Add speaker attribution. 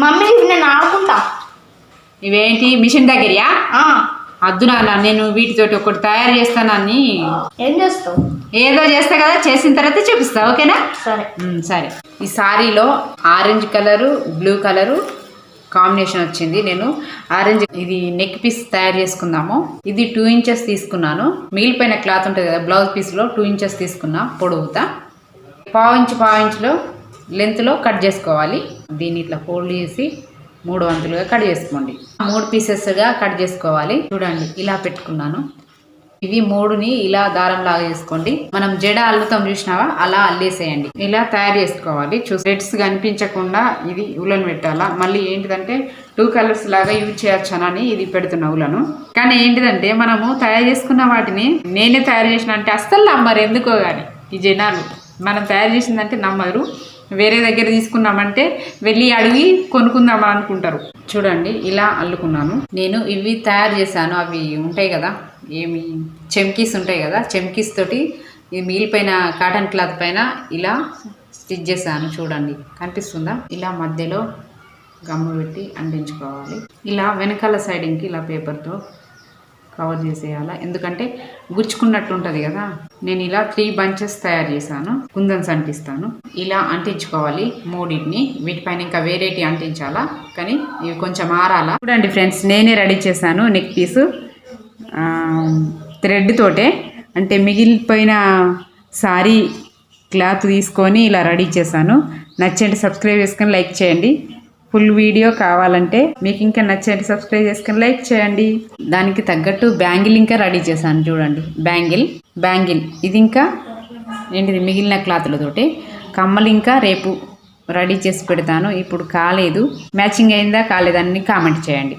Speaker 1: Mummy నేను ఆడుకుంటా.
Speaker 2: ఇవేంటి మిషన్ దగ్గరయా? అద్దు నాన్న, నేను వీటితోటి ఒకటి తయారు చేస్తానని.
Speaker 1: ఏం చేస్తావు?
Speaker 2: ఏదో చేస్తా కదా, చేసిన తర్వాత చూపిస్తా. ఓకేనా?
Speaker 1: సరే.
Speaker 2: సరే. ఈ సారీలో orange colour blue colour combination వచ్చింది. నేను ఆరెంజ్ ఇది నెక్ పీస్ తయారు చేసుకుందాము. ఇది 2 ఇంచెస్ తీసుకున్నాను. మిగిలిపోయిన క్లాత్ ఉంటుంది కదా, బ్లౌజ్ పీస్లో 2 ఇంచెస్ తీసుకున్నా పొడవుతా. పావు ఇంచులో లెంత్లో కట్ చేసుకోవాలి. దీన్ని ఇట్లా ఫోల్డ్ చేసి 3 వంతులుగా కట్ చేసుకోండి. 3 పీసెస్గా కట్ చేసుకోవాలి. చూడండి, ఇలా పెట్టుకున్నాను. ఇవి 3ని ఇలా దారం లాగా చేసుకోండి. మనం జడ అల్లుతాం చూసినావా, అలా అల్లేసేయండి. ఇలా తయారు చేసుకోవాలి. థ్రెడ్స్ కనిపించకుండా ఇది ఉలను పెట్టాలా. మళ్ళీ ఏంటిదంటే 2 కలర్స్ లాగా యూజ్ చేయొచ్చానని ఇది పెడుతున్నా ఉలను. కానీ ఏంటిదంటే మనము తయారు చేసుకున్న వాటిని నేనే తయారు చేసిన అంటే అస్సలు నమ్మరు. ఎందుకో కానీ ఈ జనాలు మనం తయారు చేసిందంటే నమ్మరు. వేరే దగ్గర తీసుకున్నామంటే వెళ్ళి అడిగి కొనుక్కుందామని అనుకుంటారు. చూడండి, ఇలా అల్లుకున్నాను. నేను ఇవి తయారు చేశాను. అవి ఉంటాయి కదా, ఏమి చెమ్కీస్ ఉంటాయి కదా, చెమ్కీస్ తోటి ఈ మిగిలిపోయిన కాటన్ క్లాత్ పైన ఇలా స్టిచ్ చేశాను. చూడండి, కనిపిస్తుందా? ఇలా మధ్యలో గమ్ము పెట్టి అంటించుకోవాలి. ఇలా వెనకాల సైడింగ్కి ఇలా పేపర్తో కవర్ చేసేయాలి. ఎందుకంటే గుచ్చుకున్నట్టు ఉంటుంది కదా. నేను ఇలా 3 బంచెస్ తయారు చేశాను. కుందన్స్ అంటిస్తాను. ఇలా అంటించుకోవాలి 3టిని. వీటిపైన ఇంకా వేరేటి అంటించాలా, కానీ ఇవి కొంచెం ఆరాలా. చూడండి ఫ్రెండ్స్, నేనే రెడీ చేశాను నెక్ పీసు థ్రెడ్ తోటే. అంటే మిగిలిపోయిన సారీ క్లాత్ తీసుకొని ఇలా రెడీ చేశాను. నచ్చండి, సబ్స్క్రైబ్ చేసుకొని లైక్ చేయండి. ఫుల్ వీడియో కావాలంటే మీకు ఇంకా నచ్చండి, సబ్స్క్రైబ్ చేసుకొని లైక్ చేయండి. దానికి తగ్గట్టు బ్యాంగిల్ ఇంకా రెడీ చేశాను. చూడండి, బ్యాంగిల్ ఇది ఇంకా ఏంటిది మిగిలిన క్లాత్లతోటి. కమ్మలు ఇంకా రేపు రెడీ చేసి పెడతాను. ఇప్పుడు కాలేదు. మ్యాచింగ్ అయిందా కాలేదని కామెంట్ చేయండి.